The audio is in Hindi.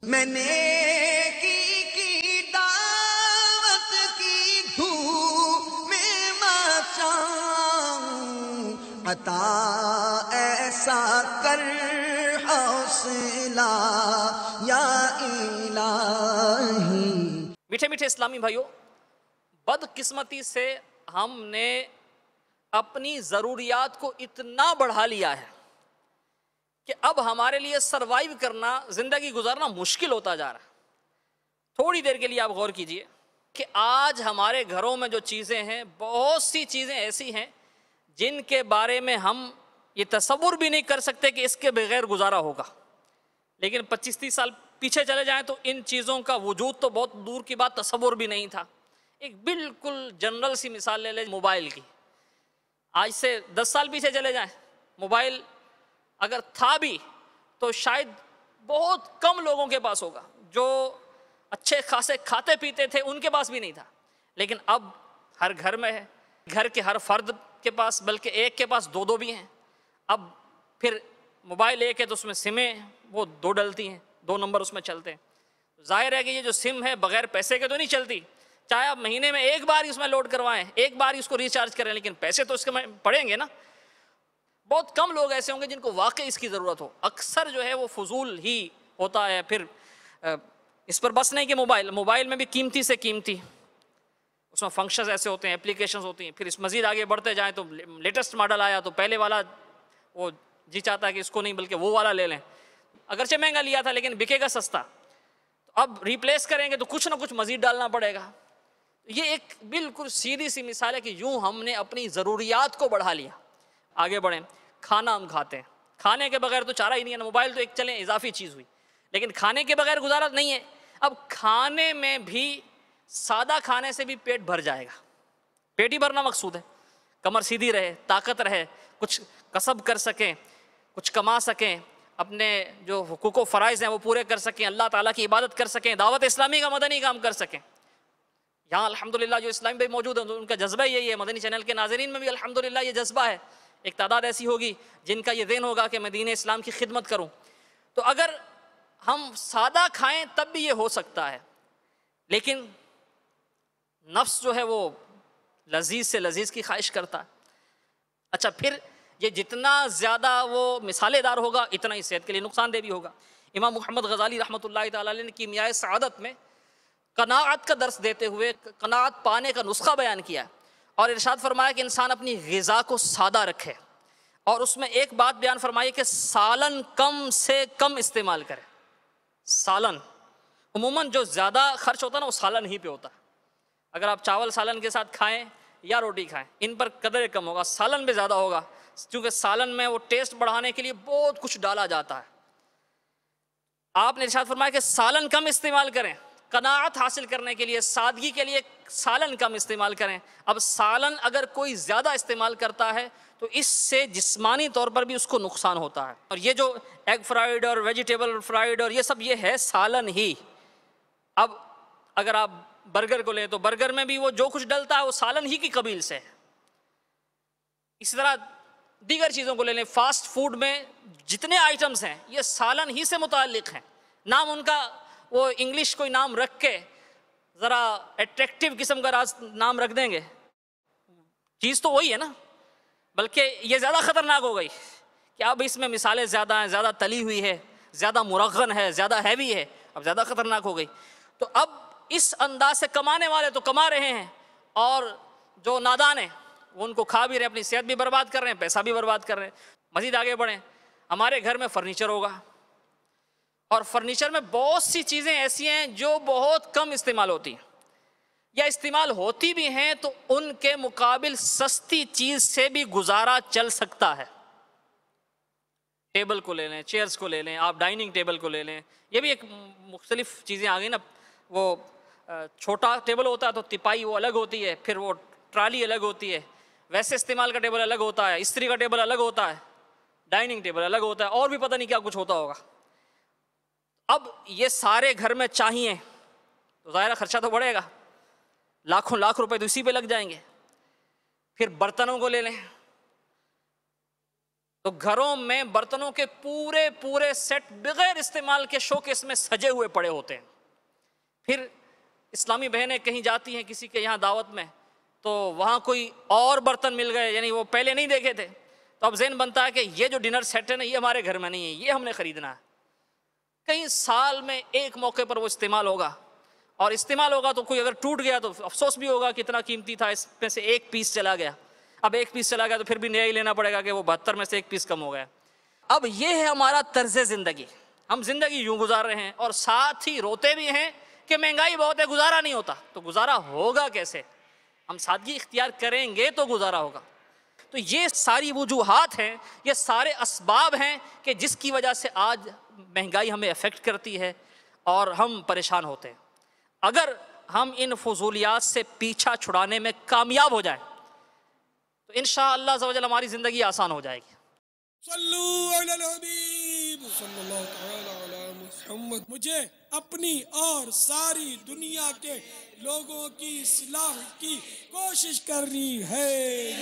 मैंने की दावत की धूप में मचाऊं, अता ऐसा कर हौसला या इलाही। मीठे मीठे इस्लामी भाइयों, बदकिस्मती से हमने अपनी ज़रूरियात को इतना बढ़ा लिया है कि अब हमारे लिए सरवाइव करना, ज़िंदगी गुजारना मुश्किल होता जा रहा है। थोड़ी देर के लिए आप गौर कीजिए कि आज हमारे घरों में जो चीज़ें हैं, बहुत सी चीज़ें ऐसी हैं जिनके बारे में हम ये तसव्वुर भी नहीं कर सकते कि इसके बगैर गुजारा होगा। लेकिन 25-30 साल पीछे चले जाएं तो इन चीज़ों का वजूद तो बहुत दूर की बात, तसव्वुर भी नहीं था। एक बिल्कुल जनरल सी मिसाल ले लें मोबाइल की। आज से 10 साल पीछे चले जाएं, मोबाइल अगर था भी तो शायद बहुत कम लोगों के पास होगा। जो अच्छे खासे खाते पीते थे उनके पास भी नहीं था, लेकिन अब हर घर में है। घर के हर फर्द के पास, बल्कि एक के पास दो भी हैं। अब फिर मोबाइल एक है तो उसमें सिमें वो 2 डलती हैं, 2 नंबर उसमें चलते हैं। जाहिर है कि ये जो सिम है बगैर पैसे के तो नहीं चलती। चाहे आप महीने में एक बार ही उसमें लोड करवाएं, एक बार ही उसको रिचार्ज करें, लेकिन पैसे तो इसके में पड़ेंगे ना। बहुत कम लोग ऐसे होंगे जिनको वाकई इसकी ज़रूरत हो। अक्सर जो है वो फजूल ही होता है। फिर इस पर बस नहीं कि मोबाइल में भी कीमती से कीमती उसमें फंक्शंस ऐसे होते हैं, एप्लीकेशंस होती हैं। फिर इस मज़ीद आगे बढ़ते जाएं तो लेटेस्ट मॉडल आया तो पहले वाला वो जी चाहता है कि इसको नहीं बल्कि वो वाला ले लें। अगरचे महंगा लिया था लेकिन बिकेगा सस्ता, तो अब रिप्लेस करेंगे तो कुछ ना कुछ मज़ीद डालना पड़ेगा। ये एक बिल्कुल सीधी सी मिसाल है कि यूँ हमने अपनी ज़रूरियात को बढ़ा लिया। आगे बढ़ें, खाना हम खाते हैं, खाने के बगैर तो चारा ही नहीं है ना। मोबाइल तो एक चलें इजाफी चीज़ हुई, लेकिन खाने के बगैर गुजारा नहीं है। अब खाने में भी सादा खाने से भी पेट भर जाएगा। पेट ही भरना मकसूद है, कमर सीधी रहे, ताकत रहे, कुछ कसब कर सकें, कुछ कमा सकें, अपने जो हुकूक व फ़राइज़ हैं वो पूरे कर सकें, अल्लाह ताला की इबादत कर सकें, दावत इस्लामी का मदनी काम कर सकें। यहाँ अल्हम्दुलिल्लाह जो इस्लामी भाई मौजूद हैं उनका जज्बा यही है। मदनी चैनल के नाज़रीन में भी अल्हम्दुलिल्लाह ये जज्बा है। एक तादाद ऐसी होगी जिनका ये दिन होगा कि मैं दीन इस्लाम की खिदमत करूँ। तो अगर हम सादा खाएँ तब भी ये हो सकता है, लेकिन नफ्स जो है वो लजीज़ से लजीज़ की ख्वाहिश करता है। अच्छा, फिर ये जितना ज़्यादा वो मिसालेदार होगा इतना ही सेहत के लिए नुकसानदेह भी होगा। इमाम मुहम्मद गज़ाली रहमतुल्लाहि तआला अलैह ने कीमियाए सआदत में कनाअत का दर्स देते हुए कनाअत पाने का नुस्खा बयान किया और इरशाद फरमाया कि इंसान अपनी ग़िज़ा को सादा रखे और उसमें एक बात बयान फरमाई कि सालन कम से कम इस्तेमाल करे। सालन उमूमन जो ज़्यादा खर्च होता है ना वो सालन ही पे होता है। अगर आप चावल सालन के साथ खाएं या रोटी खाएं, इन पर कदर कम होगा, सालन में ज़्यादा होगा, क्योंकि सालन में वो टेस्ट बढ़ाने के लिए बहुत कुछ डाला जाता है। आपने इरशाद फरमाया कि सालन कम इस्तेमाल करें, कनाअत हासिल करने के लिए, सादगी के लिए सालन कम इस्तेमाल करें। अब सालन अगर कोई ज़्यादा इस्तेमाल करता है तो इससे जिस्मानी तौर पर भी उसको नुकसान होता है। और ये जो एग फ्राइड और वेजिटेबल फ्राइड और ये सब ये है सालन ही। अब अगर आप बर्गर को लें तो बर्गर में भी वो जो कुछ डलता है वो सालन ही की कबील से है। इसी तरह दीगर चीज़ों को ले लें, फास्ट फूड में जितने आइटम्स हैं ये सालन ही से मुताल्लिक़ हैं। नाम उनका वो इंग्लिश कोई नाम रख के ज़रा अट्रैक्टिव किस्म का नाम रख देंगे, चीज़ तो वही है ना, बल्कि ये ज़्यादा ख़तरनाक हो गई कि अब इसमें मिसालें ज़्यादा हैं, ज़्यादा तली हुई है, ज़्यादा मुरग़्ग़न है, ज़्यादा हैवी है, अब ज़्यादा ख़तरनाक हो गई। तो अब इस अंदाज से कमाने वाले तो कमा रहे हैं और जो नादान हैं वो उनको खा भी रहे हैं, अपनी सेहत भी बर्बाद कर रहे हैं, पैसा भी बर्बाद कर रहे हैं। मज़ीद आगे बढ़ें, हमारे घर में फ़र्नीचर होगा और फर्नीचर में बहुत सी चीज़ें ऐसी हैं जो बहुत कम इस्तेमाल होती हैं या इस्तेमाल होती भी हैं तो उनके मुकाबिल सस्ती चीज़ से भी गुजारा चल सकता है। टेबल को ले लें, चेयर्स को ले लें, आप डाइनिंग टेबल को ले लें, ये भी एक मुख्तलिफ चीज़ें आ गई ना। वो छोटा टेबल होता है तो तिपाई वो अलग होती है, फिर वो ट्राली अलग होती है, वैसे इस्तेमाल का टेबल अलग होता है, इस्त्री का टेबल अलग होता है, डाइनिंग टेबल अलग होता है, और भी पता नहीं क्या कुछ होता होगा। अब ये सारे घर में चाहिए तो ज़ाहिर खर्चा तो बढ़ेगा, लाखों लाख रुपए तो इसी पे लग जाएंगे। फिर बर्तनों को ले लें, तो घरों में बर्तनों के पूरे पूरे सेट बगैर इस्तेमाल के शोकेस में सजे हुए पड़े होते हैं। फिर इस्लामी बहनें कहीं जाती हैं किसी के यहाँ दावत में, तो वहाँ कोई और बर्तन मिल गए, यानी वो पहले नहीं देखे थे, तो अब ज़हन बनता है कि ये जो डिनर सेट है ना, ये हमारे घर में नहीं है, ये हमने ख़रीदना है। कई साल में एक मौके पर वो इस्तेमाल होगा, और इस्तेमाल होगा तो कोई अगर टूट गया तो अफसोस भी होगा कितना कीमती था, इसमें से एक पीस चला गया। अब एक पीस चला गया तो फिर भी नया ही लेना पड़ेगा कि वो 72 में से एक पीस कम हो गया। अब ये है हमारा तर्ज ज़िंदगी, हम जिंदगी यूं गुजार रहे हैं और साथ ही रोते भी हैं कि महंगाई बहुत है, गुजारा नहीं होता। तो गुजारा होगा कैसे? हम सादगी इख्तियार करेंगे तो गुजारा होगा। तो ये सारी वजूहात हैं, ये सारे असबाब हैं कि जिसकी वजह से आज महंगाई हमें अफेक्ट करती है और हम परेशान होते हैं। अगर हम इन फजूलियात से पीछा छुड़ाने में कामयाब हो जाएं तो इंशाअल्लाह अज़्ज़ व जल हमारी ज़िंदगी आसान हो जाएगी। सल्लू अलल हबीब सल्लल्लाहु तआला अला मुहम्मद। मुझे अपनी और सारी दुनिया के लोगों की इस्लाह की कोशिश करनी है।